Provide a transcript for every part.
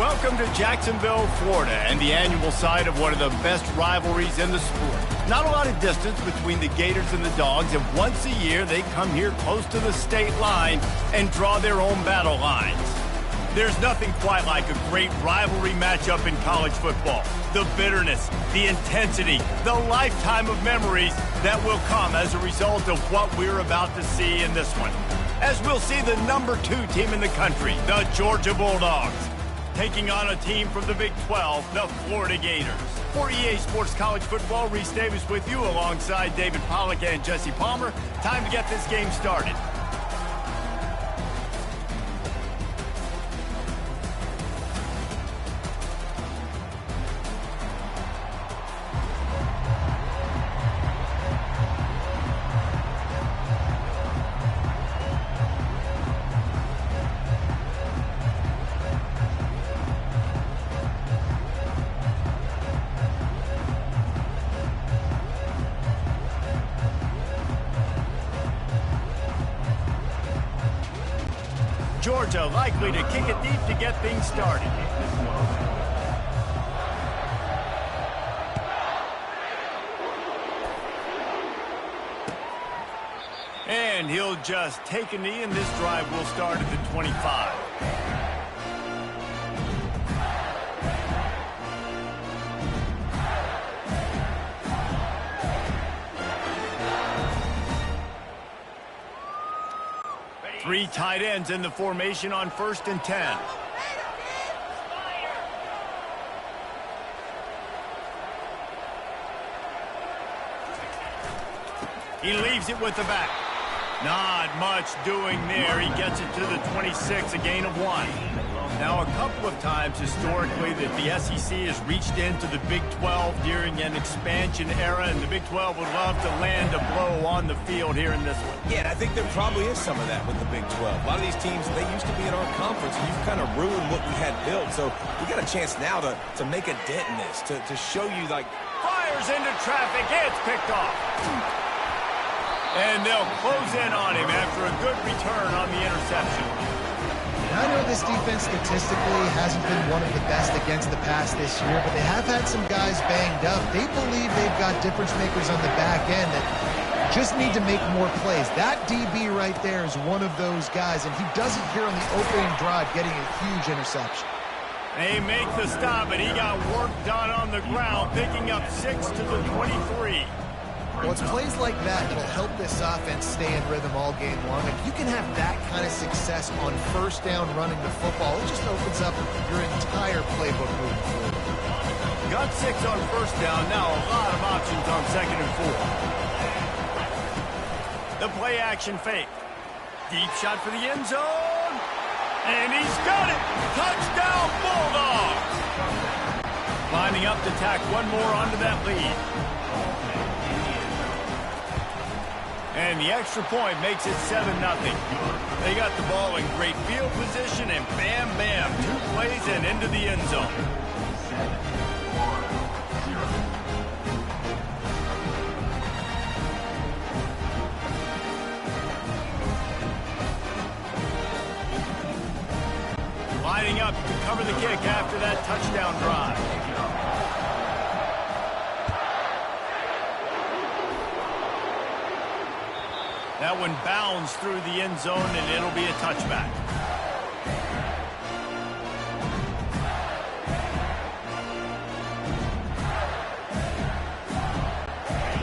Welcome to Jacksonville, Florida, and the annual site of one of the best rivalries in the sport. Not a lot of distance between the Gators and the Dogs, and once a year they come here close to the state line and draw their own battle lines. There's nothing quite like a great rivalry matchup in college football. The bitterness, the intensity, the lifetime of memories that will come as a result of what we're about to see in this one. As we'll see the #2 team in the country, the Georgia Bulldogs, taking on a team from the Big 12, the Florida Gators. For EA Sports College Football, Reese Davis with you alongside David Pollack and Jesse Palmer. Time to get this game started. Georgia likely to kick it deep to get things started. And he'll just take a knee, and this drive will start at the 25. Three tight ends in the formation on 1st and 10. He leaves it with the back. Not much doing there. He gets it to the 26, a gain of 1. Now, a couple of times historically that the SEC has reached into the Big 12 during an expansion era, and the Big 12 would love to land a blow on the field here in this one. Yeah, and I think there probably is some of that with the Big 12. A lot of these teams, they used to be in our conference, and you've kind of ruined what we had built. So we got a chance now to make a dent in this, to show you, like... Fires into traffic. It's picked off. And they'll close in on him after a good return on the interception. I know this defense statistically hasn't been one of the best against the pass this year, but they have had some guys banged up. They believe they've got difference makers on the back end that just need to make more plays. That DB right there is one of those guys, and he does it here on the opening drive, getting a huge interception. They make the stop, and he got work done on the ground, picking up 6 to the 23. Well, it's plays like that that'll help this offense stay in rhythm all game long. If you can have that kind of success on 1st down running the football, it just opens up your entire playbook moving forward. Got 6 on 1st down. Now a lot of options on 2nd and 4. The play action fake. Deep shot for the end zone. And he's got it. Touchdown Bulldogs. Lining up to tack one more onto that lead. And the extra point makes it 7-0. They got the ball in great field position, and bam, bam, 2 plays and into the end zone. Lining up to cover the kick after that touchdown drive. That one bounds through the end zone, and it'll be a touchback.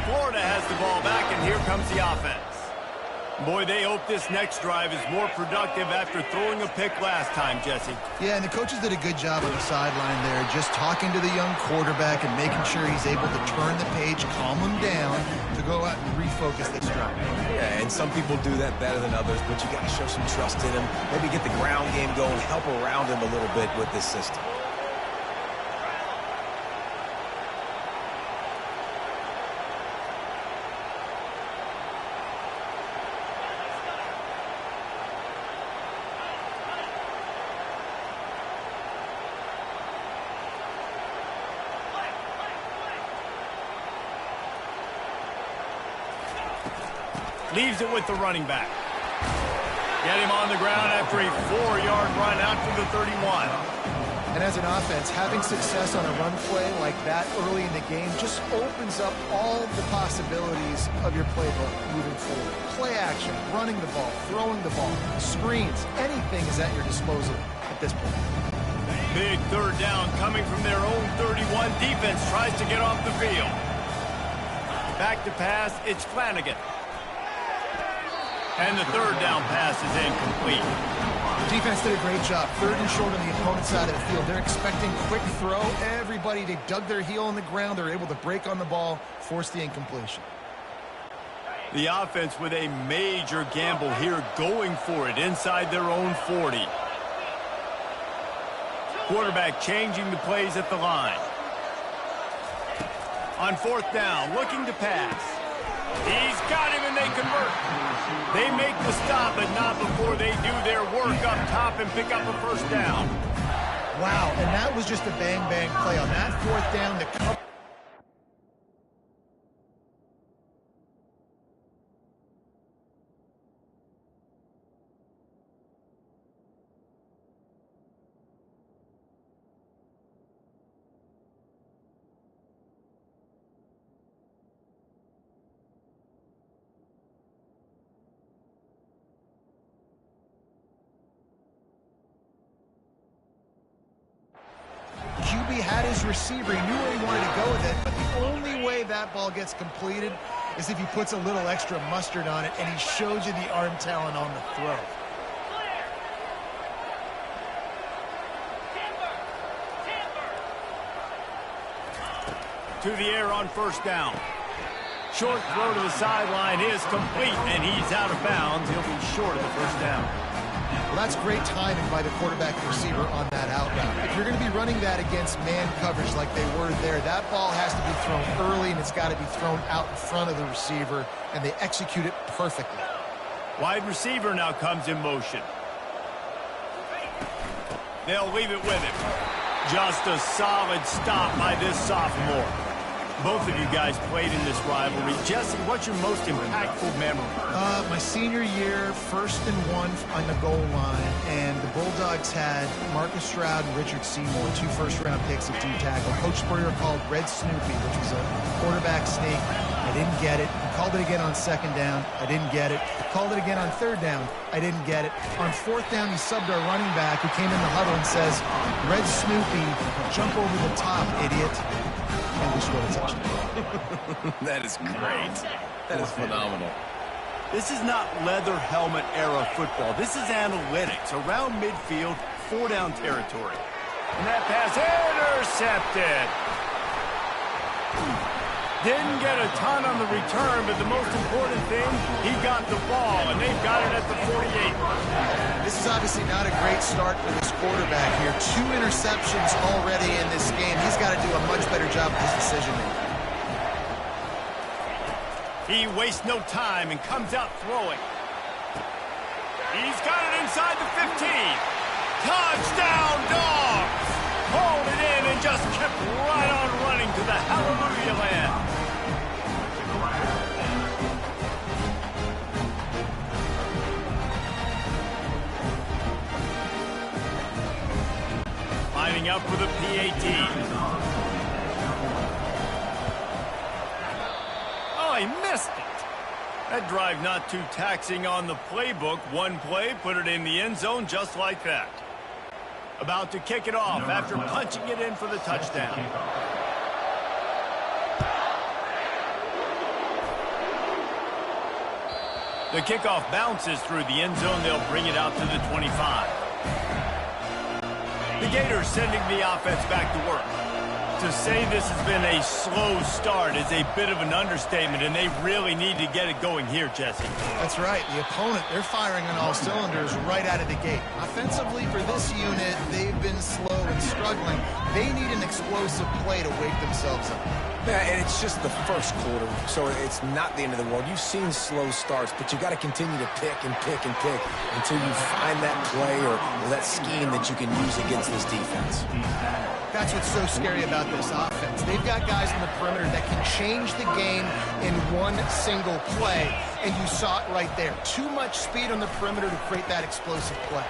Florida has the ball back, and here comes the offense. Boy, they hope this next drive is more productive after throwing a pick last time, Jesse. Yeah, and the coaches did a good job on the sideline there, just talking to the young quarterback and making sure he's able to turn the page, calm him down, to go out and refocus this drive. Yeah, and some people do that better than others, but you got to show some trust in him. Maybe get the ground game going, help around him a little bit with this system. Leaves it with the running back. Get him on the ground after a 4-yard run out to the 31. And as an offense, having success on a run play like that early in the game just opens up all the possibilities of your playbook moving forward. Play action, running the ball, throwing the ball, screens, anything is at your disposal at this point. Big third down coming from their own 31. Defense tries to get off the field. Back to pass, it's Flanagan. And the third down pass is incomplete. Defense did a great job. Third and short on the opponent's side of the field. They're expecting quick throw. Everybody, they dug their heel on the ground. They're able to break on the ball, force the incompletion. The offense with a major gamble here, going for it inside their own 40. Quarterback changing the plays at the line. On fourth down, looking to pass. He's got him and they convert. They make the stop, but not before they do their work up top and pick up a first down. Wow, and that was just a bang-bang play. On that fourth down, the cover. QB had his receiver. He knew where he wanted to go with it, but the only way that ball gets completed is if he puts a little extra mustard on it, and he shows you the arm talent on the throw. To the air on first down. Short throw to the sideline is complete, and he's out of bounds. He'll be short of the first down. Well, that's great timing by the quarterback receiver on that out route. If you're going to be running that against man coverage like they were there, that ball has to be thrown early, and it's got to be thrown out in front of the receiver, and they execute it perfectly. Wide receiver now comes in motion. They'll leave it with him. Just a solid stop by this sophomore. Both of you guys played in this rivalry. Jesse, what's your most impactful memory? My senior year, 1st and 1 on the goal line, and the Bulldogs had Marcus Stroud and Richard Seymour, 2 first-round picks at D-tackle. Coach Spurrier called Red Snoopy, which was a quarterback sneak. I didn't get it. He called it again on 2nd down. I didn't get it. Called it again on 3rd down. I didn't get it. On 4th down, he subbed our running back, who came in the huddle and says, Red Snoopy, jump over the top, idiot. And we scored a touchdown. That is great. That is phenomenal. This is not leather helmet era football. This is analytics. Around midfield, 4-down territory. And that pass intercepted. Didn't get a ton on the return, but the most important thing, he got the ball, and they've got it at the 48. This is obviously not a great start for this quarterback here. 2 interceptions already in this game. He's got to do a much better job with his decision-making. He wastes no time and comes out throwing. He's got it inside the 15. Touchdown, Dogs! Pulled it in and just kept right on running to the hallelujah land. Lining up for the PAT. Oh, he missed it. That drive not too taxing on the playbook. One play, put it in the end zone just like that. About to kick it off after punching it in for the touchdown. The kickoff bounces through the end zone. They'll bring it out to the 25. The Gators sending the offense back to work. To say this has been a slow start is a bit of an understatement, and they really need to get it going here, Jesse. That's right. The opponent, they're firing on all cylinders right out of the gate. Offensively, for this unit, they've been slow and struggling. They need an explosive play to wake themselves up. Yeah, and it's just the first quarter, so it's not the end of the world. You've seen slow starts, but you got to continue to pick and pick and pick until you find that play or that scheme that you can use against this defense. That's what's so scary about this offense. They've got guys in the perimeter that can change the game in one single play, and you saw it right there. Too much speed on the perimeter to create that explosive play.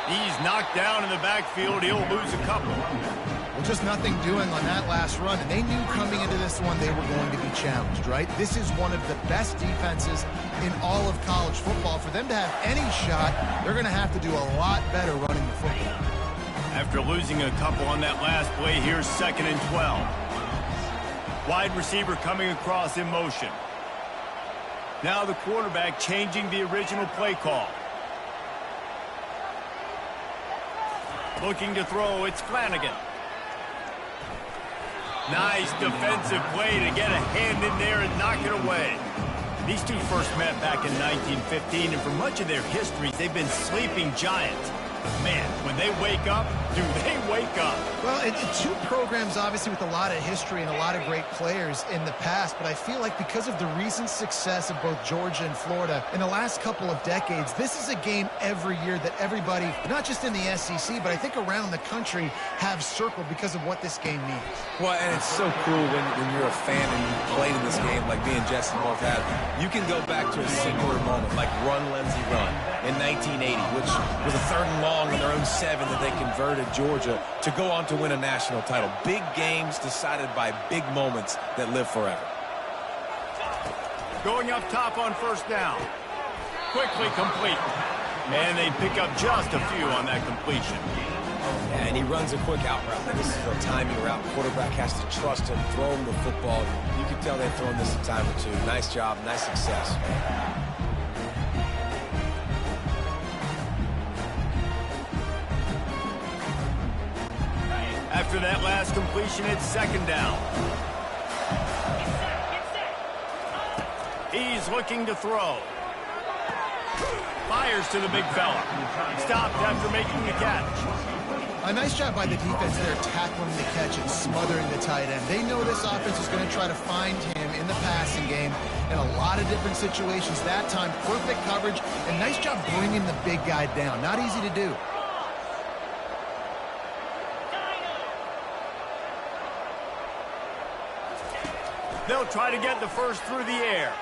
He's knocked down in the backfield. He'll lose a couple. Well, just nothing doing on that last run, and they knew coming into this one they were going to be challenged, right? This is one of the best defenses in all of college football. For them to have any shot, they're going to have to do a lot better running the football. After losing a couple on that last play, here's 2nd and 12. Wide receiver coming across in motion. Now the quarterback changing the original play call. Looking to throw, it's Flanagan. Nice defensive play to get a hand in there and knock it away. These two first met back in 1915, and for much of their history, they've been sleeping giants. Man, when they wake up, do they wake up? Well, two programs, obviously, with a lot of history and a lot of great players in the past, but I feel like because of the recent success of both Georgia and Florida in the last couple of decades, this is a game every year that everybody, not just in the SEC, but I think around the country, have circled because of what this game means. Well, and it's so cool when you're a fan and you played in this game like me and Jesse both have. You can go back to a singular moment like Run, Lindsey, Run in 1980, which was a 3rd and long in their own 7 that they converted Georgia to go on to win a national title. Big games decided by big moments that live forever. Going up top on 1st down. Quickly complete. And they pick up just a few on that completion. Yeah, and he runs a quick out route. This is a timing route. Quarterback has to trust him, throw him the football. You can tell they've thrown this a time or two. Nice job, nice success. After that last completion, it's 2nd down. He's looking to throw. Fires to the big fella. Stopped after making the catch. A nice job by the defense there, tackling the catch and smothering the tight end. They know this offense is going to try to find him in the passing game in a lot of different situations. That time, perfect coverage, and nice job bringing the big guy down. Not easy to do. They'll try to get the first through the air.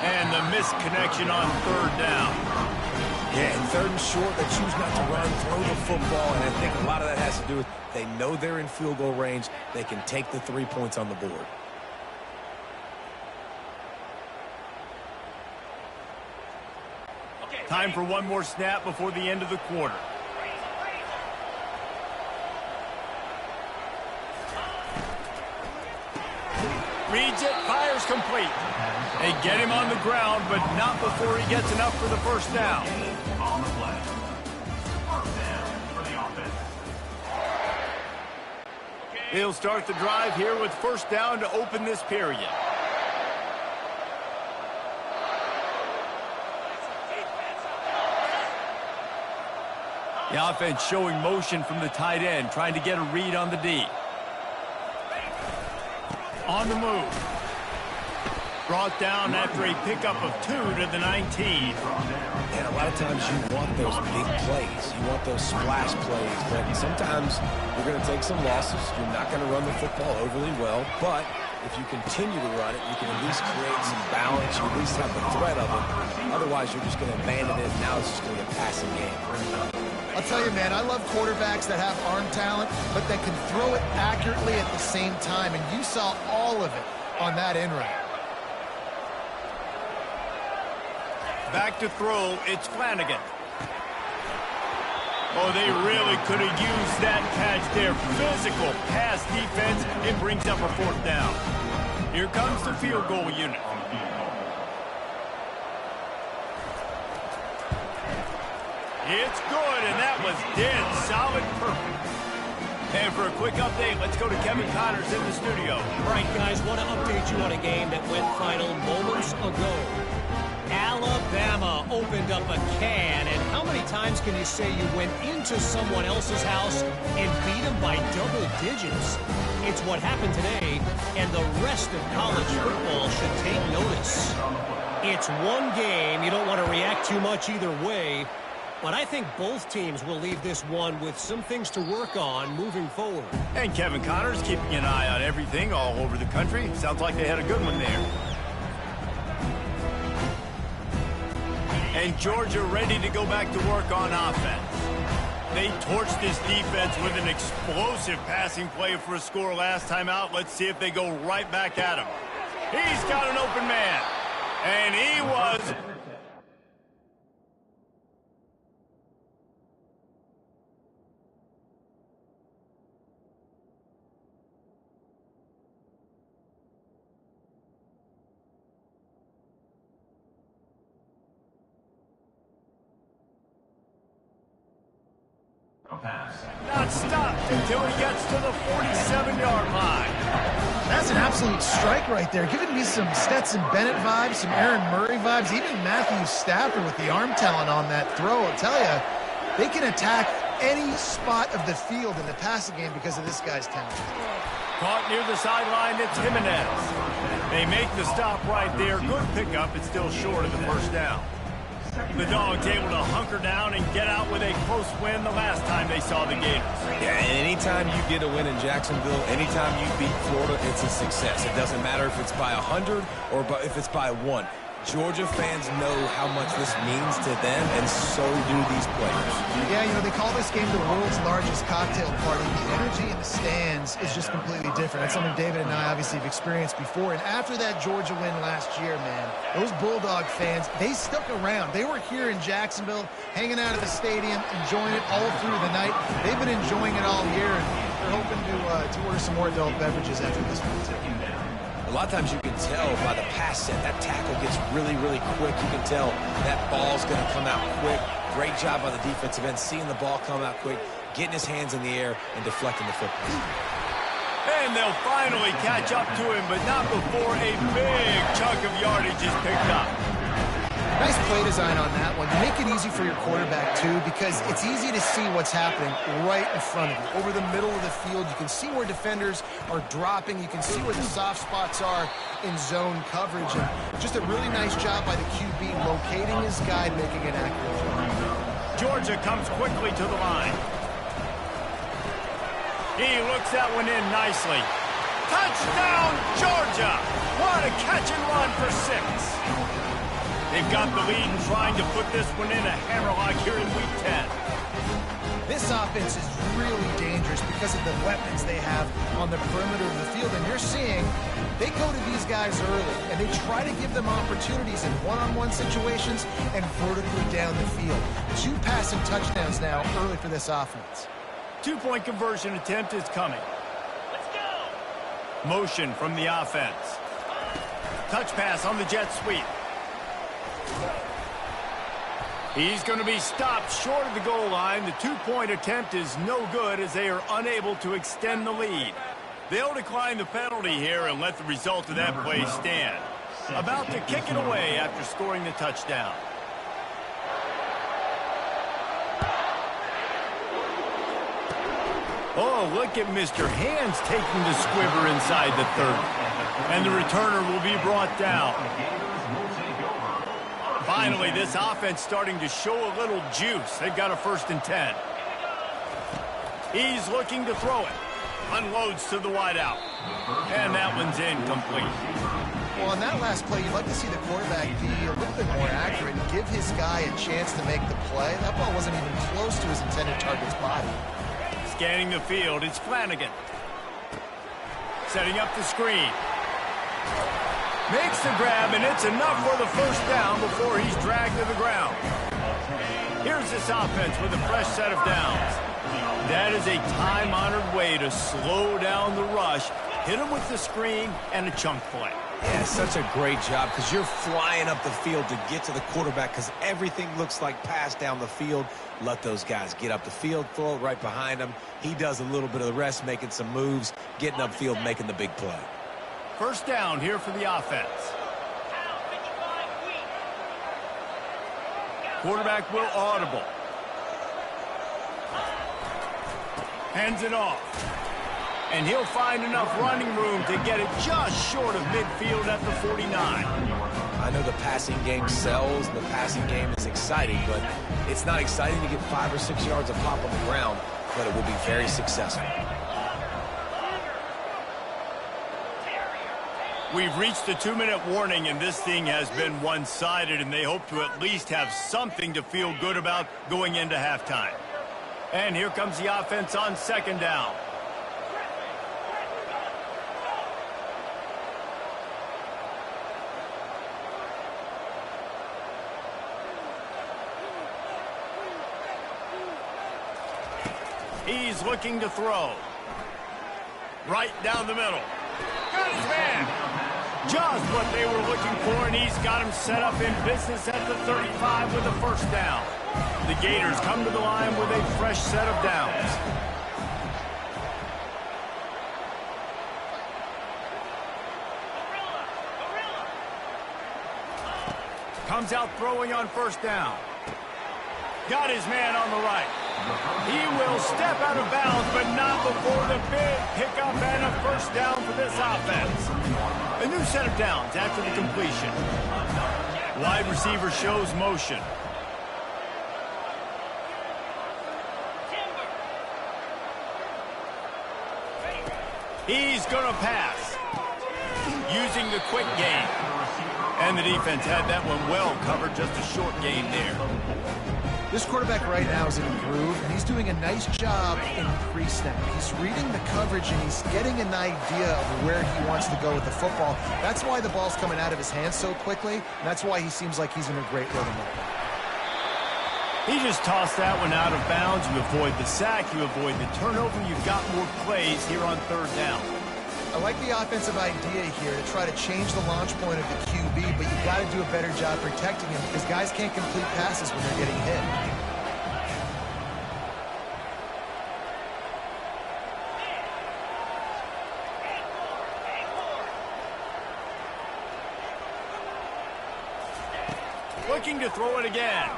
And the missed connection on 3rd down. Yeah, and 3rd and short, they choose not to run, throw the football, and I think a lot of that has to do with they know they're in field goal range. They can take the 3 points on the board. Time for one more snap before the end of the quarter. Reads it, fires complete. They get him on the ground, but not before he gets enough for the 1st down. On the play. 1st down for the offense. He'll start the drive here with 1st down to open this period. The offense showing motion from the tight end, trying to get a read on the D. On the move. Brought down after a pickup of 2 to the 19. And a lot of times you want those big plays. You want those splash plays. But sometimes you're going to take some losses. You're not going to run the football overly well. But if you continue to run it, you can at least create some balance. You at least have the threat of it. Otherwise, you're just going to abandon it. Now it's just going to be a passing game. I'll tell you, man, I love quarterbacks that have arm talent, but that can throw it accurately at the same time. And you saw all of it on that in route. Back to throw, it's Flanagan. Oh, they really could have used that catch there. Physical pass defense. It brings up a 4th down. Here comes the field goal unit. It's good, and that was dead solid perfect. And for a quick update, let's go to Kevin Connors in the studio. All right, guys, want to update you on a game that went final moments ago. Alabama opened up a can, and how many times can you say you went into someone else's house and beat them by double digits? It's what happened today, and the rest of college football should take notice. It's one game. You don't want to react too much either way, but I think both teams will leave this one with some things to work on moving forward. And Kevin Connors keeping an eye on everything all over the country. Sounds like they had a good one there. And Georgia ready to go back to work on offense. They torched this defense with an explosive passing play for a score last time out. Let's see if they go right back at him. He's got an open man. And he was... Not stopped until he gets to the 47-yard line. That's an absolute strike right there. Giving me some Stetson Bennett vibes, some Aaron Murray vibes, even Matthew Stafford with the arm talent on that throw. I'll tell you, they can attack any spot of the field in the passing game because of this guy's talent. Caught near the sideline, it's Jimenez. They make the stop right there. Good pickup. It's still short of the first down. The Dogs able to hunker down and get out with a close win the last time they saw the Gators. Yeah, and anytime you get a win in Jacksonville, anytime you beat Florida, it's a success. It doesn't matter if it's by 100 or if it's by 1. Georgia fans know how much this means to them, and so do these players. Yeah, you know, they call this game the world's largest cocktail party. The energy in the stands is just completely different. That's something David and I obviously have experienced before. And after that Georgia win last year, man, those Bulldog fans, they stuck around. They were here in Jacksonville, hanging out at the stadium, enjoying it all through the night. They've been enjoying it all year, and they're hoping to order some more adult beverages after this one, too. A lot of times you can tell by the pass set, that tackle gets really, really quick. You can tell that ball's going to come out quick. Great job by the defensive end, seeing the ball come out quick, getting his hands in the air, and deflecting the football. And they'll finally catch up to him, but not before a big chunk of yardage is picked up. Nice play design on that one. You make it easy for your quarterback, too, because it's easy to see what's happening right in front of you. Over the middle of the field, you can see where defenders are dropping. You can see where the soft spots are in zone coverage. And just a really nice job by the QB locating his guy, making it accurate. Georgia comes quickly to the line. He looks that one in nicely. Touchdown, Georgia! What a catch and run for 6. They've got the lead and trying to put this one in a hammerlock here in Week 10. This offense is really dangerous because of the weapons they have on the perimeter of the field. And you're seeing they go to these guys early, and they try to give them opportunities in one-on-one situations and vertically down the field. 2 passing touchdowns now early for this offense. 2-point conversion attempt is coming. Let's go. Motion from the offense. Touch pass on the jet sweep. He's going to be stopped short of the goal line. The 2-point attempt is no good as they are unable to extend the lead. They'll decline the penalty here and let the result of that play stand. About to kick it away after scoring the touchdown. Oh, look at Mr. Hands taking the squibber inside the 30. And the returner will be brought down. Finally, this offense starting to show a little juice. They've got a 1st and 10. He's looking to throw it. Unloads to the wideout. And that one's incomplete. Well, on that last play, you'd like to see the quarterback be a little bit more accurate and give his guy a chance to make the play. That ball wasn't even close to his intended target's body. Scanning the field, it's Flanagan. Setting up the screen. Makes the grab, and it's enough for the 1st down before he's dragged to the ground. Here's this offense with a fresh set of downs. That is a time-honored way to slow down the rush, hit him with the screen, and a chunk play. Yeah, such a great job because you're flying up the field to get to the quarterback because everything looks like pass down the field. Let those guys get up the field, throw it right behind him. He does a little bit of the rest, making some moves, getting upfield, making the big play. 1st down here for the offense. Quarterback will audible. Hands it off. And he'll find enough running room to get it just short of midfield at the 49. I know the passing game sells, and the passing game is exciting, but it's not exciting to get 5 or 6 yards of pop on the ground, but it will be very successful. We've reached the 2-minute warning, and this thing has been one-sided, and they hope to at least have something to feel good about going into halftime. And here comes the offense on second down. He's looking to throw. Right down the middle. Got his man. Just what they were looking for, and he's got him set up in business at the 35 with a first down. The Gators come to the line with a fresh set of downs. Comes out throwing on first down. Got his man on the right. He will step out of bounds, but not before the big pickup and a first down for this offense. A new set of downs after the completion. Wide receiver shows motion. He's going to pass. Using the quick game. And the defense had that one well covered, just a short game there. This quarterback right now is in a groove, and he's doing a nice job in pre-snap. He's reading the coverage, and he's getting an idea of where he wants to go with the football. That's why the ball's coming out of his hands so quickly, and that's why he seems like he's in a great rhythm. He just tossed that one out of bounds. You avoid the sack, you avoid the turnover. You've got more plays here on third down. I like the offensive idea here to try to change the launch point of the QB, but you've got to do a better job protecting him because guys can't complete passes when they're getting hit. Looking to throw it again.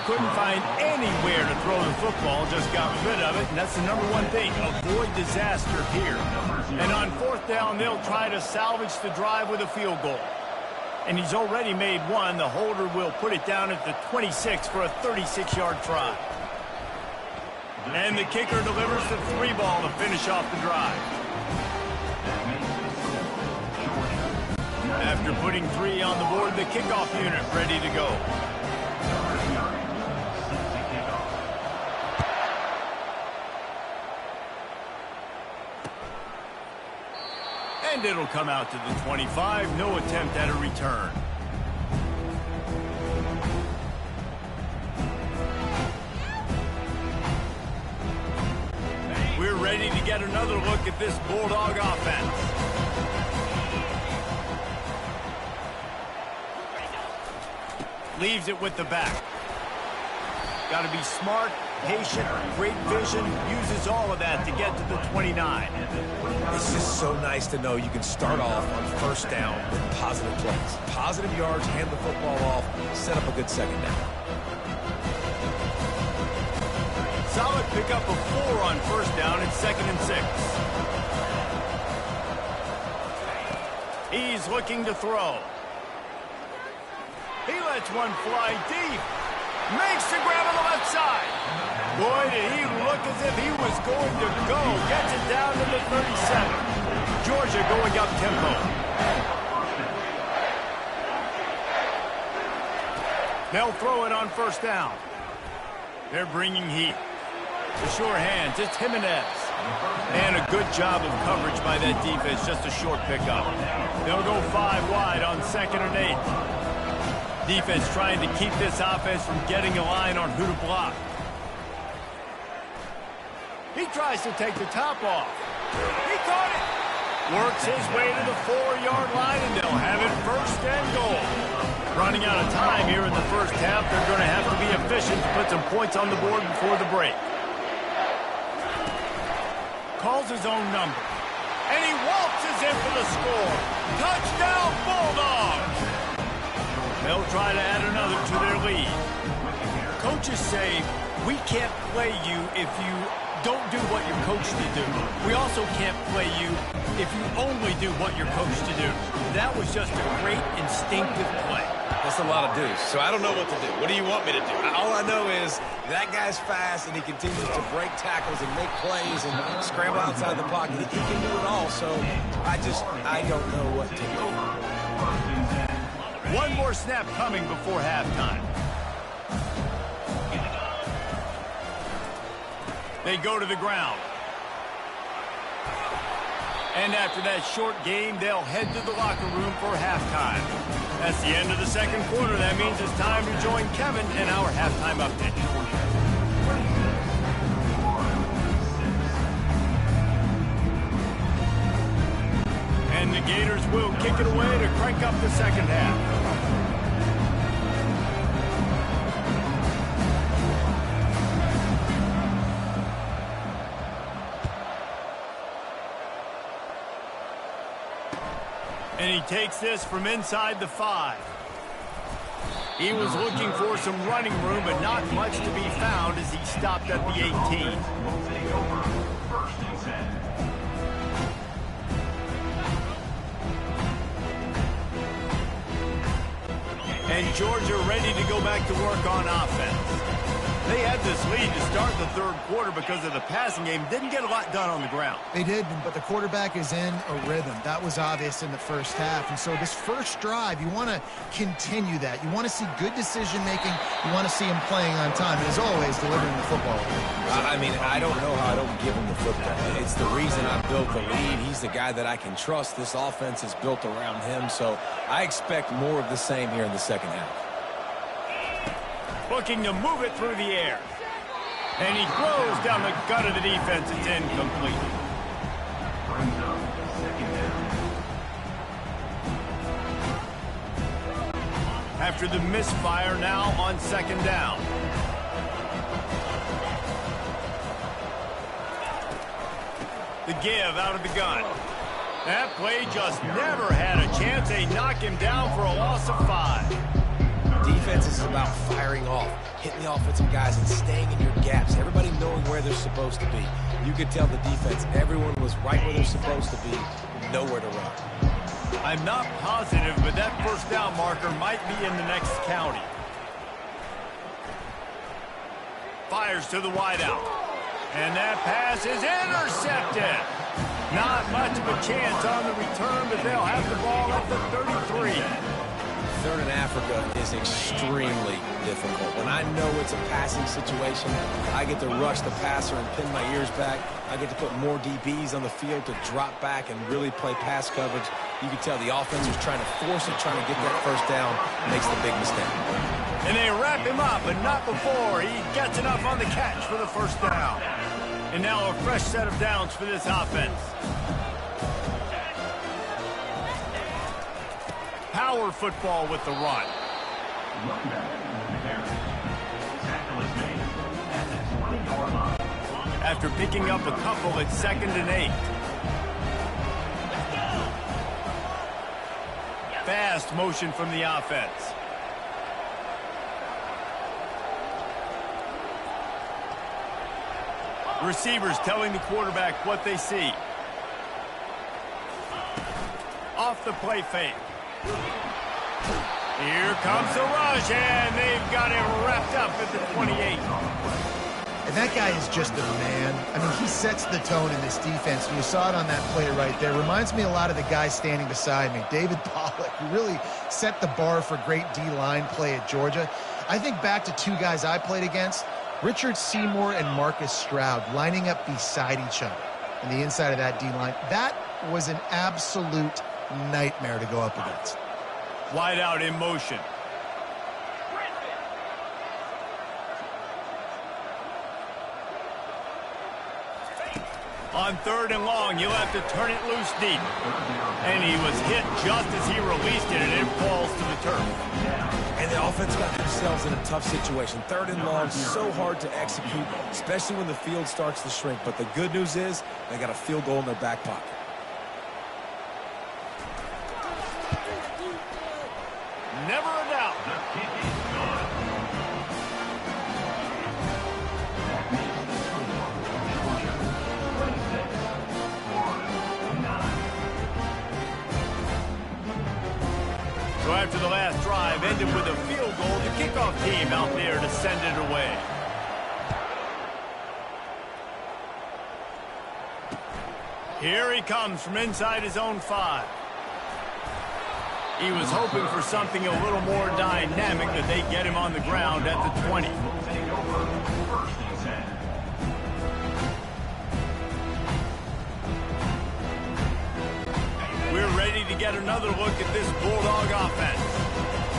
Couldn't find anywhere to throw the football, just got rid of it, and that's the number one thing. Avoid disaster here. And on fourth down, they'll try to salvage the drive with a field goal. And he's already made one. The holder will put it down at the 26 for a 36-yard try. And the kicker delivers the 3-ball to finish off the drive. After putting 3 on the board, the kickoff unit ready to go. And it'll come out to the 25. No attempt at a return. We're ready to get another look at this Bulldog offense. Leaves it with the back. Got to be smart, patient, great vision. Uses all of that to get to the 29. It's just so nice to know you can start off on first down with positive plays. Positive yards, hand the football off, set up a good second down. Solid pickup of 4 on first down and 2nd and 6. He's looking to throw. He lets one fly deep. Makes the grab on the left side. Boy, did he look as if he was going to go. Gets it down to the 37. Georgia going up tempo. They'll throw it on first down. They're bringing heat. The sure hands, it's Jimenez. And a good job of coverage by that defense, just a short pickup. They'll go 5 wide on 2nd and 8. Defense trying to keep this offense from getting a line on who to block. He tries to take the top off. He caught it. Works his way to the 4-yard line, and they'll have it 1st and goal. Running out of time here in the first half. They're going to have to be efficient to put some points on the board before the break. Calls his own number. And he waltzes in for the score. Touchdown, Bulldogs! They'll try to add another to their lead. Coaches say, we can't play you if you don't do what you're coached to do. We also can't play you if you only do what you're coached to do. That was just a great instinctive play. That's a lot of do's, so I don't know what to do. What do you want me to do? All I know is that guy's fast, and he continues to break tackles and make plays and scramble outside the pocket. He can do it all, so I don't know what to do. One more snap coming before halftime. They go to the ground. And after that short game, they'll head to the locker room for halftime. That's the end of the second quarter. That means it's time to join Kevin in our halftime update. And the Gators will kick it away to crank up the second half. And he takes this from inside the 5. He was looking for some running room, but not much to be found as he stopped at the 18. Will take over first and 10. And Georgia ready to go back to work on offense. They had this lead to start the third quarter because of the passing game. Didn't get a lot done on the ground. They did, but the quarterback is in a rhythm. That was obvious in the first half. And so this first drive, you want to continue that. You want to see good decision-making. You want to see him playing on time. And as always, delivering the football. I mean, I don't know how I don't give him the football. It's the reason I built the lead. He's the guy that I can trust. This offense is built around him. So I expect more of the same here in the second half. Looking to move it through the air. And he throws down the gut of the defense. It's incomplete. Brings up second down. After the misfire, now on second down. The give out of the gun. That play just never had a chance. They knock him down for a loss of 5. Defense is about firing off, hitting the offensive guys and staying in your gaps. Everybody knowing where they're supposed to be. You could tell the defense, everyone was right where they're supposed to be, nowhere to run. I'm not positive, but that first down marker might be in the next county. Fires to the wideout. And that pass is intercepted. Not much of a chance on the return, but they'll have the ball at the 33. Third in Africa is extremely difficult. When I know it's a passing situation, I get to rush the passer and pin my ears back. I get to put more DBs on the field to drop back and really play pass coverage. You can tell the offense was trying to force it, trying to get that first down, makes the big mistake. And they wrap him up, but not before he gets enough on the catch for the first down. And now a fresh set of downs for this offense. Power football with the run. After picking up a couple, it's 2nd and 8. Fast motion from the offense. Receivers telling the quarterback what they see. Off the play fake. Here comes the rush, and they've got him wrapped up at the 28. And that guy is just a man. I mean, he sets the tone in this defense. You saw it on that play right there. Reminds me a lot of the guy standing beside me, David Pollock, who really set the bar for great D-line play at Georgia. I think back to two guys I played against, Richard Seymour and Marcus Stroud, lining up beside each other on the inside of that D-line. That was an absolute nightmare to go up against. Wide out in motion. On 3rd and long, you'll have to turn it loose deep. And he was hit just as he released it, and it falls to the turf. And the offense got themselves in a tough situation. 3rd and long, so hard to execute, especially when the field starts to shrink. But the good news is they got a field goal in their back pocket. Never a doubt. So after the last drive ended with a field goal, the kickoff team out there to send it away. Here he comes from inside his own 5. He was hoping for something a little more dynamic, that they get him on the ground at the 20. We're ready to get another look at this Bulldog offense.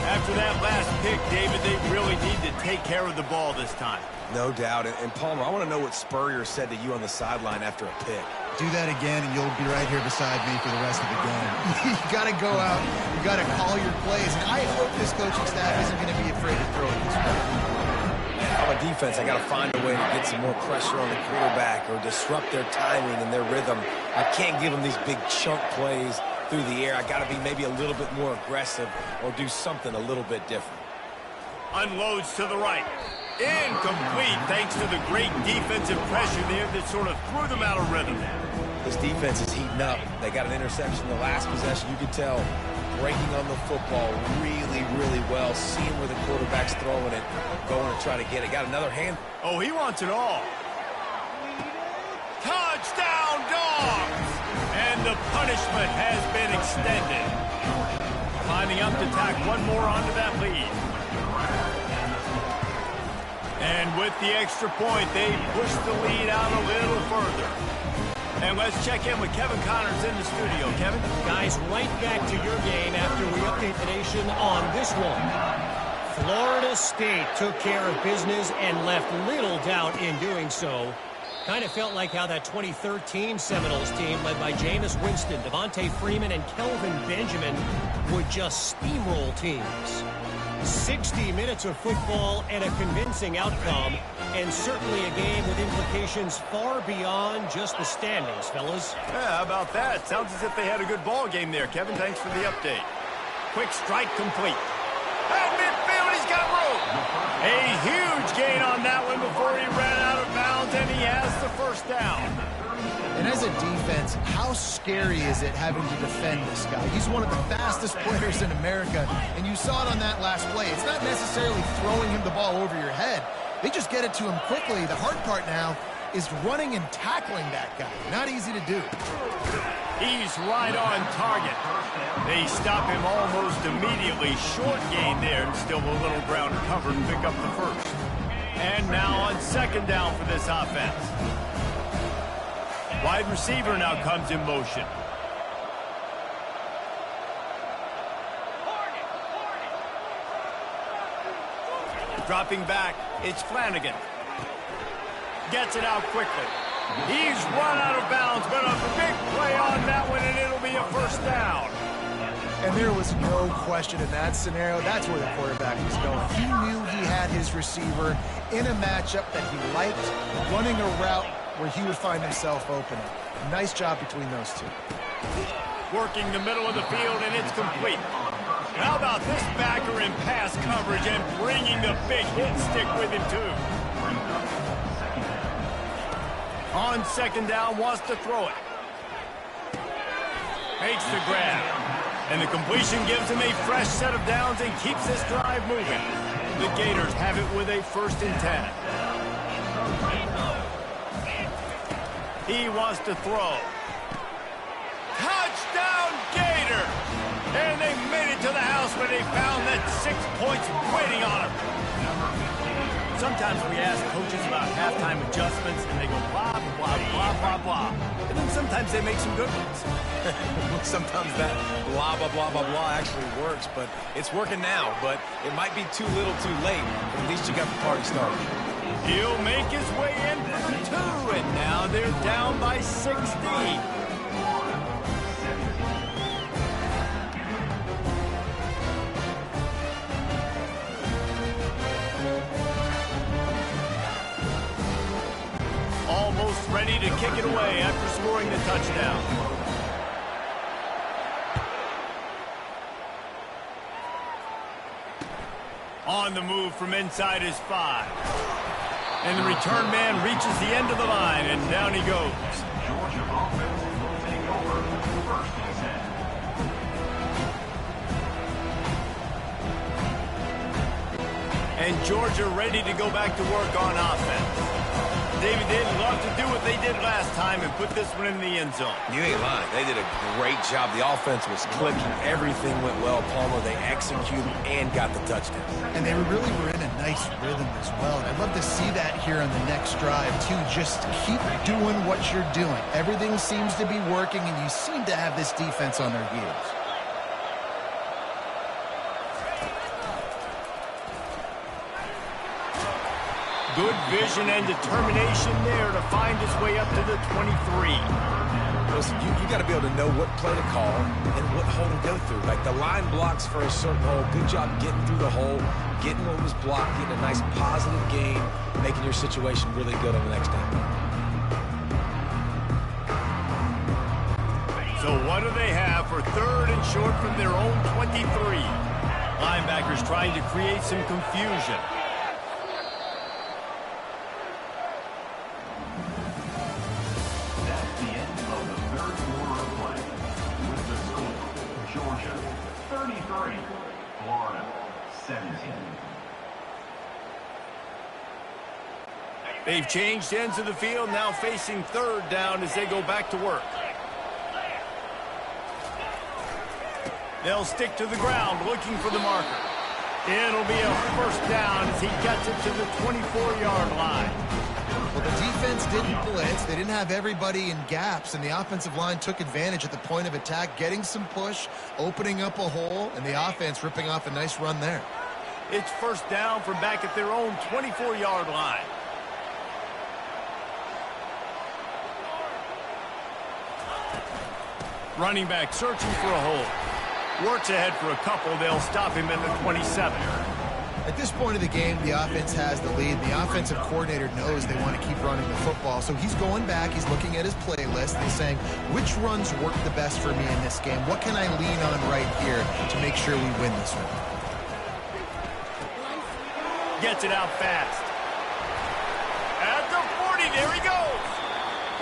After that last pick, David, they really need to take care of the ball this time. No doubt. And Palmer, I want to know what Spurrier said to you on the sideline after a pick. Do that again, and you'll be right here beside me for the rest of the game. You got to go out. You got to call your plays. And I hope this coaching staff isn't going to be afraid to throw it this way. On a defense, I got to find a way to get some more pressure on the quarterback or disrupt their timing and their rhythm. I can't give them these big chunk plays through the air. I got to be maybe a little bit more aggressive or do something a little bit different. Unloads to the right. Incomplete thanks to the great defensive pressure there that sort of threw them out of rhythm. This defense is heating up. They got an interception the last possession. You could tell breaking on the football really, really well. Seeing where the quarterback's throwing it, going to try to get it. Got another hand. Oh, he wants it all. Touchdown, Dogs! And the punishment has been extended. Climbing up to tack one more onto that lead. And with the extra point, they push the lead out a little further. And let's check in with Kevin Connors in the studio. Kevin? Guys, right back to your game after we update the nation on this one. Florida State took care of business and left little doubt in doing so. Kind of felt like how that 2013 Seminoles team led by Jameis Winston, Devontae Freeman, and Kelvin Benjamin would just steamroll teams. 60 minutes of football and a convincing outcome, and certainly a game with implications far beyond just the standings, fellas. Yeah, how about that? Sounds as if they had a good ball game there. Kevin, thanks for the update. Quick strike complete. At midfield, he's got room. A huge gain on that one before he ran out of bounds, and he has the first down. And as a defense, how scary is it having to defend this guy? He's one of the fastest players in America, and you saw it on that last play. It's not necessarily throwing him the ball over your head. They just get it to him quickly. The hard part now is running and tackling that guy. Not easy to do. He's right on target. They stop him almost immediately. Short gain there, and still a little ground covered to pick up the first. And now on second down for this offense. Wide receiver now comes in motion. Dropping back, it's Flanagan. Gets it out quickly. He's run out of bounds, but a big play on that one, and it'll be a first down. And there was no question in that scenario. That's where the quarterback was going. He knew he had his receiver in a matchup that he liked, running a route where he would find himself open. Nice job between those two. Working the middle of the field, and it's complete. How about this backer in pass coverage and bringing the big hit stick with him, too. On second down, wants to throw it. Makes the grab. And the completion gives him a fresh set of downs and keeps this drive moving. The Gators have it with a 1st and 10. He wants to throw. Touchdown, Gator! And they made it to the house where they found that 6 points waiting on them. Sometimes we ask coaches about halftime adjustments, and they go blah, blah, blah, blah, blah. And then sometimes they make some good ones. Sometimes that blah, blah, blah, blah, blah actually works, but it's working now. But it might be too little too late, but at least you got the party started. He'll make his way in for the 2, and now they're down by 16. Almost ready to kick it away after scoring the touchdown. On the move from inside his 5. And the return man reaches the end of the line, and down he goes. Georgia offense will take over 1st and 10. And Georgia ready to go back to work on offense. David, they'd love to do what they did last time and put this one in the end zone. You ain't lying. They did a great job. The offense was clicking. Everything went well. Palmer, they executed and got the touchdown. And they really were in a nice rhythm as well. And I'd love to see that here on the next drive, too. Just keep doing what you're doing. Everything seems to be working, and you seem to have this defense on their heels. Good vision and determination there to find his way up to the 23. Listen, you got to be able to know what play to call and what hole to go through. Like the line blocks for a certain hole. Good job getting through the hole, getting what was blocked, getting a nice positive gain, making your situation really good on the next down. So what do they have for third and short from their own 23? Linebackers trying to create some confusion. That's the end of the third quarter of play. With the score, Georgia 33, Florida 17. They've changed ends of the field, now facing third down as they go back to work. They'll stick to the ground looking for the marker. It'll be a first down as he gets it to the 24-yard line. Well, the defense didn't blitz. They didn't have everybody in gaps, and the offensive line took advantage at the point of attack, getting some push, opening up a hole, and the offense ripping off a nice run there. It's first down from back at their own 24-yard line. Running back searching for a hole. Works ahead for a couple. They'll stop him at the 27. At this point of the game, the offense has the lead. The offensive coordinator knows they want to keep running the football, so he's going back. He's looking at his playlist and he's saying, which runs work the best for me in this game? What can I lean on right here to make sure we win this one? Gets it out fast. At the 40, there he goes.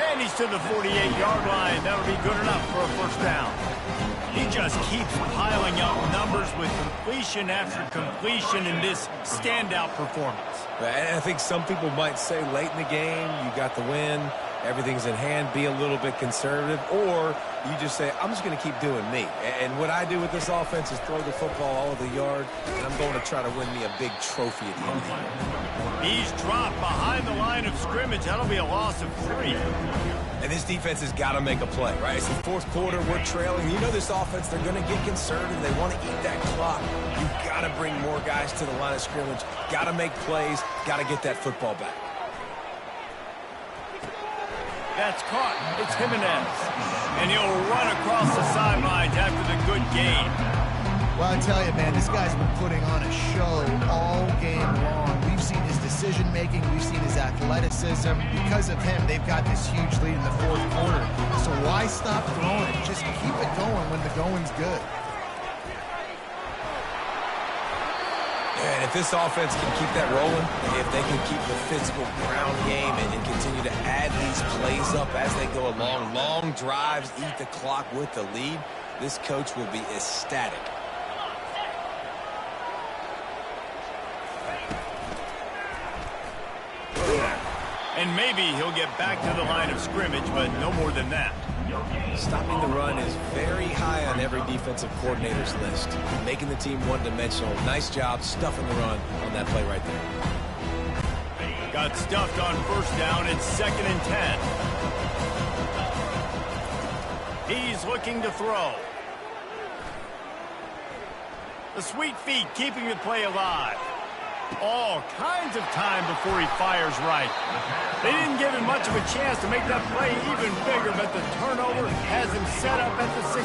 And he's to the 48-yard line. That'll be good enough for a first down. He just keeps piling up numbers with completion after completion in this standout performance. And I think some people might say late in the game, you got the win, everything's in hand, be a little bit conservative, or you just say, I'm just going to keep doing me. And what I do with this offense is throw the football all over the yard, and I'm going to try to win me a big trophy at the end of the year. He's dropped behind the line of scrimmage. That'll be a loss of 3. And this defense has got to make a play, right? It's the fourth quarter. We're trailing. You know this offense, they're going to get conservative. They want to eat that clock. You've got to bring more guys to the line of scrimmage. Got to make plays. Got to get that football back. That's caught. It's Jimenez. And he'll run across the sidelines after the good game. Well, I tell you, man, this guy's been putting on a show all game long. We've seen his decision-making. We've seen his athleticism. Because of him, they've got this huge lead in the fourth quarter. So why stop throwing? Just keep it going when the going's good. And if this offense can keep that rolling, if they can keep the physical ground game and continue to add these plays up as they go along, long drives, eat the clock with the lead, this coach will be ecstatic. And maybe he'll get back to the line of scrimmage, but no more than that. Stopping the run is very high on every defensive coordinator's list. Making the team one-dimensional. Nice job stuffing the run on that play right there. Got stuffed on first down. It's 2nd and 10. He's looking to throw. The sweet feet keeping the play alive. All kinds of time before he fires right. They didn't give him much of a chance to make that play even bigger, but the turnover has him set up at the 16.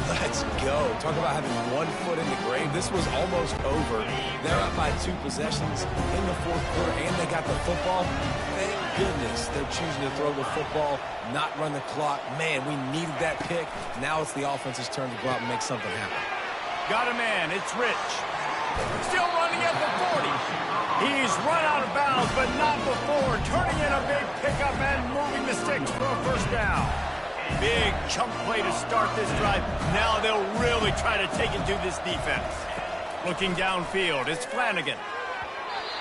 Let's go. Talk about having one foot in the grave. This was almost over. They're up by 2 possessions in the fourth quarter, and they got the football. Thank goodness they're choosing to throw the football, not run the clock. Man, we needed that pick. Now it's the offense's turn to go out and make something happen. Got a man. It's Rich. Still running at the 40. He's run out of bounds, but not before. Turning in a big pickup and moving the sticks for a first down. Big chunk play to start this drive. Now they'll really try to take it to this defense. Looking downfield, it's Flanagan.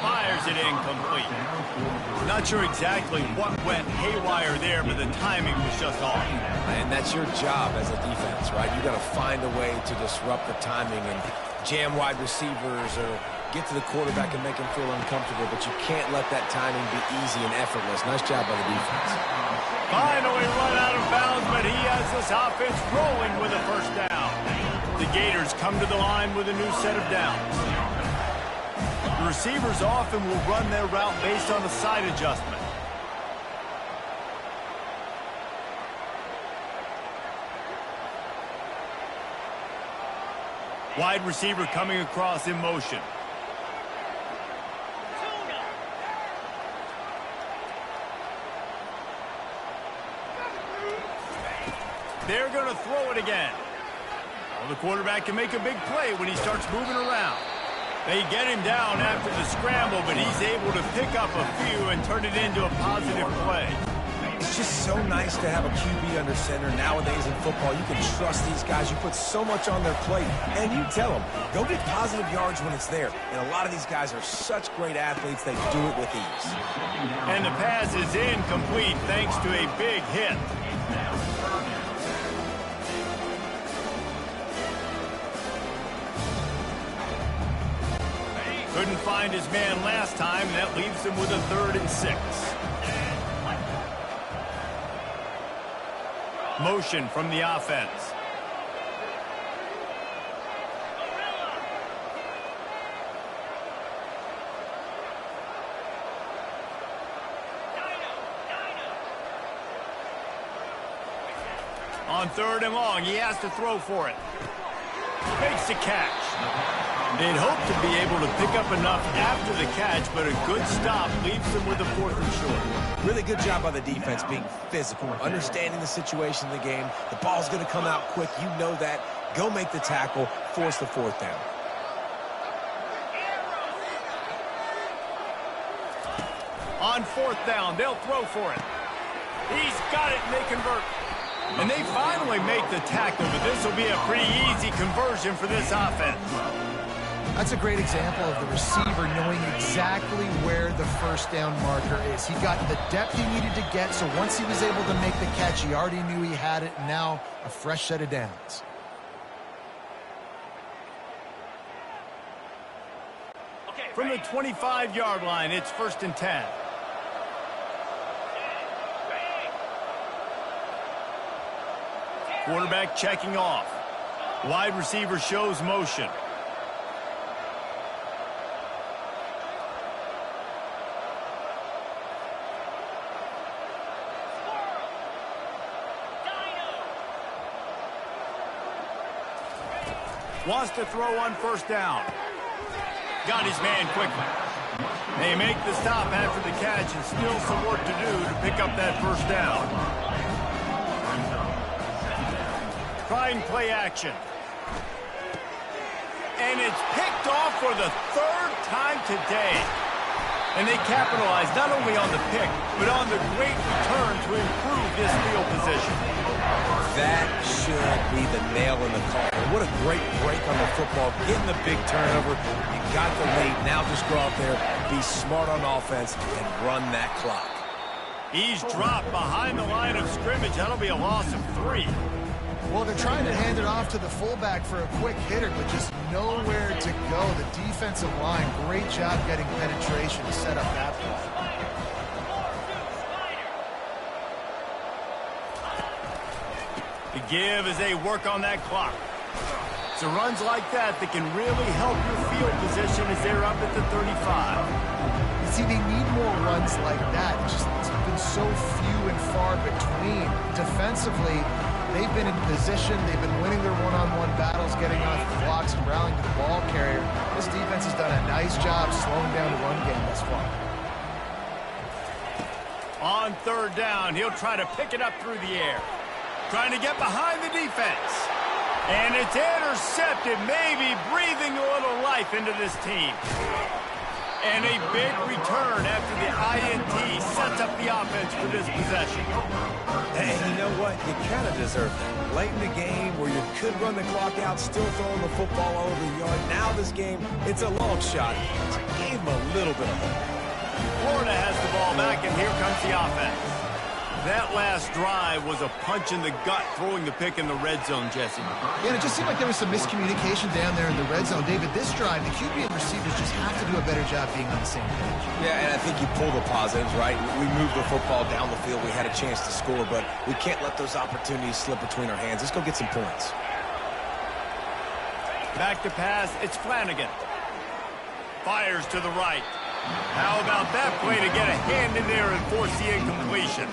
Fires it incomplete. Not sure exactly what went haywire there, but the timing was just off. And that's your job as a defense, right? You got to find a way to disrupt the timing and jam wide receivers or get to the quarterback and make him feel uncomfortable, but you can't let that timing be easy and effortless. Nice job by the defense. Finally run out of bounds, but he has this offense rolling with a first down. The Gators come to the line with a new set of downs. The receivers often will run their route based on a side adjustment. Wide receiver coming across in motion. They're going to throw it again. Well, the quarterback can make a big play when he starts moving around. They get him down after the scramble, but he's able to pick up a few and turn it into a positive play. It's just so nice to have a QB under center. Nowadays in football, you can trust these guys. You put so much on their plate, and you tell them, go get positive yards when it's there. And a lot of these guys are such great athletes, they do it with ease. And the pass is incomplete thanks to a big hit. Couldn't find his man last time, and that leaves him with a 3rd and 6. Motion from the offense. On 3rd and long, he has to throw for it. Makes the catch. They'd hope to be able to pick up enough after the catch, but a good stop leaves them with a 4th and short. Really good job by the defense being physical, understanding the situation of the game. The ball's going to come out quick. You know that. Go make the tackle, force the 4th down. On 4th down, they'll throw for it. He's got it, and they convert. And they finally make the tackle, but this will be a pretty easy conversion for this offense. That's a great example of the receiver knowing exactly where the first down marker is. He got the depth he needed to get, so once he was able to make the catch, he already knew he had it, and now a fresh set of downs. From the 25-yard line, it's 1st and 10. Quarterback checking off. Wide receiver shows motion. Wants to throw on 1st down. Got his man quickly. They make the stop after the catch and still some work to do to pick up that 1st down. Trying play action. And it's picked off for the 3rd time today. And they capitalize not only on the pick, but on the great return to improve this field position. That should be the nail in the coffin. What a great break on the football. Getting the big turnover. You got the lead. Now just go out there, be smart on offense, and run that clock. He's dropped behind the line of scrimmage. That'll be a loss of 3. Well, they're trying to hand it off to the fullback for a quick hitter, but just nowhere to go. The defensive line, great job getting penetration to set up that play. The give as they work on that clock. So runs like that can really help your field position as they're up at the 35. You see, they need more runs like that. It's been so few and far between. Defensively, they've been in position. They've been winning their one-on-one battles, getting off the blocks and rallying to the ball carrier. This defense has done a nice job slowing down the run game thus far. On 3rd down, he'll try to pick it up through the air. Trying to get behind the defense. And it's intercepted, maybe breathing a little life into this team. And a big return after the INT sets up the offense for this possession. And you know what? You kind of deserve that. Late in the game where you could run the clock out, still throwing the football all over the yard. Now this game, it's a long shot. So gave him a little bit of hope. Florida has the ball back, and here comes the offense. That last drive was a punch in the gut, throwing the pick in the red zone, Jesse. Yeah, and it just seemed like there was some miscommunication down there in the red zone. David, this drive, the QB and receivers just have to do a better job being on the same page. Yeah, and I think you pull the positives, right? We moved the football down the field. We had a chance to score, but we can't let those opportunities slip between our hands. Let's go get some points. Back to pass, it's Flanagan. Fires to the right. How about that play to get a hand in there and force the incompletion?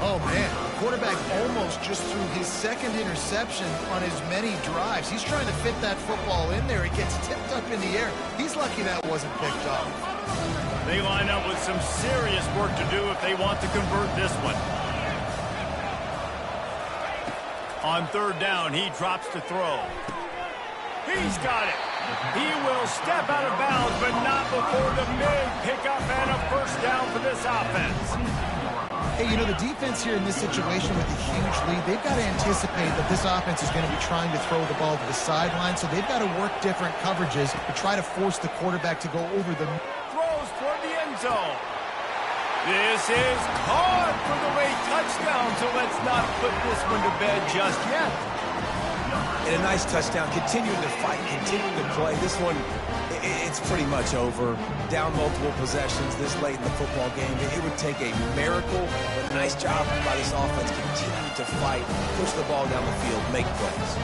Oh, man. Quarterback almost just threw his second interception on as many drives. He's trying to fit that football in there. It gets tipped up in the air. He's lucky that wasn't picked up. They line up with some serious work to do if they want to convert this one. On third down, he drops to throw. He's got it. He will step out of bounds, but not before the big pickup and a first down for this offense. Hey, you know, the defense here in this situation with a huge lead, they've got to anticipate that this offense is going to be trying to throw the ball to the sideline, so they've got to work different coverages to try to force the quarterback to go over them. Throws toward the end zone. This is caught for the late touchdown, so let's not put this one to bed just yet. And a nice touchdown, continuing to fight, continuing to play. This one, it's pretty much over. Down multiple possessions this late in the football game. It would take a miracle, but nice job by this offense. Continue to fight, push the ball down the field, make plays.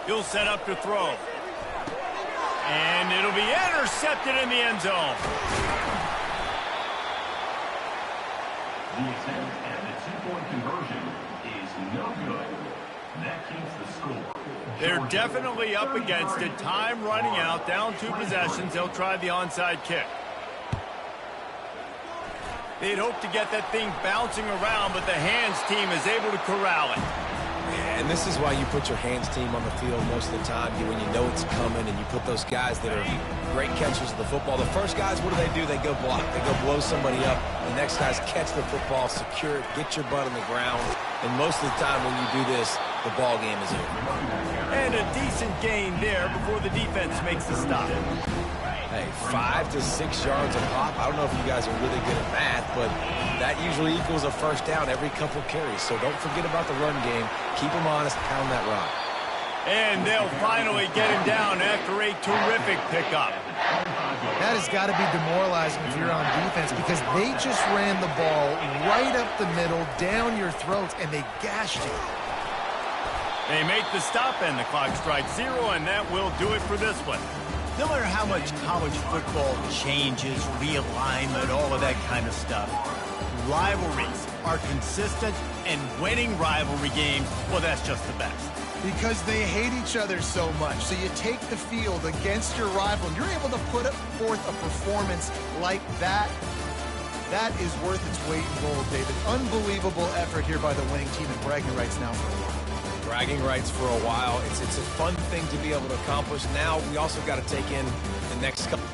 He'll set up to throw. And it'll be intercepted in the end zone. The attempt at the two-point conversion is no good. That keeps the score. They're definitely up against it. Time running out, down 2 possessions. They'll try the onside kick. They'd hope to get that thing bouncing around, but the hands team is able to corral it. And this is why you put your hands team on the field most of the time, when you know it's coming, and you put those guys that are great catchers of the football. The first guys, what do? They go block. They go blow somebody up. The next guys catch the football, secure it, get your butt on the ground. And most of the time when you do this, the ball game is over. And a decent gain there before the defense makes the stop. Hey, 5 to 6 yards a pop. I don't know if you guys are really good at math, but that usually equals a first down every couple carries. So don't forget about the run game. Keep them honest, pound that rock. And they'll finally get him down after a terrific pickup. That has got to be demoralizing if you're on defense, because they just ran the ball right up the middle, down your throats, and they gashed you. They make the stop, and the clock strikes 0, and that will do it for this one. No matter how much college football changes, realignment, all of that kind of stuff, rivalries are consistent, and winning rivalry games, well, that's just the best. Because they hate each other so much. So you take the field against your rival, and you're able to put forth a performance like that. That is worth its weight in gold, David. Unbelievable effort here by the winning team, and bragging rights now for a while. Bragging rights for a while. It's a fun thing to be able to accomplish. Now we also got to take in the next couple.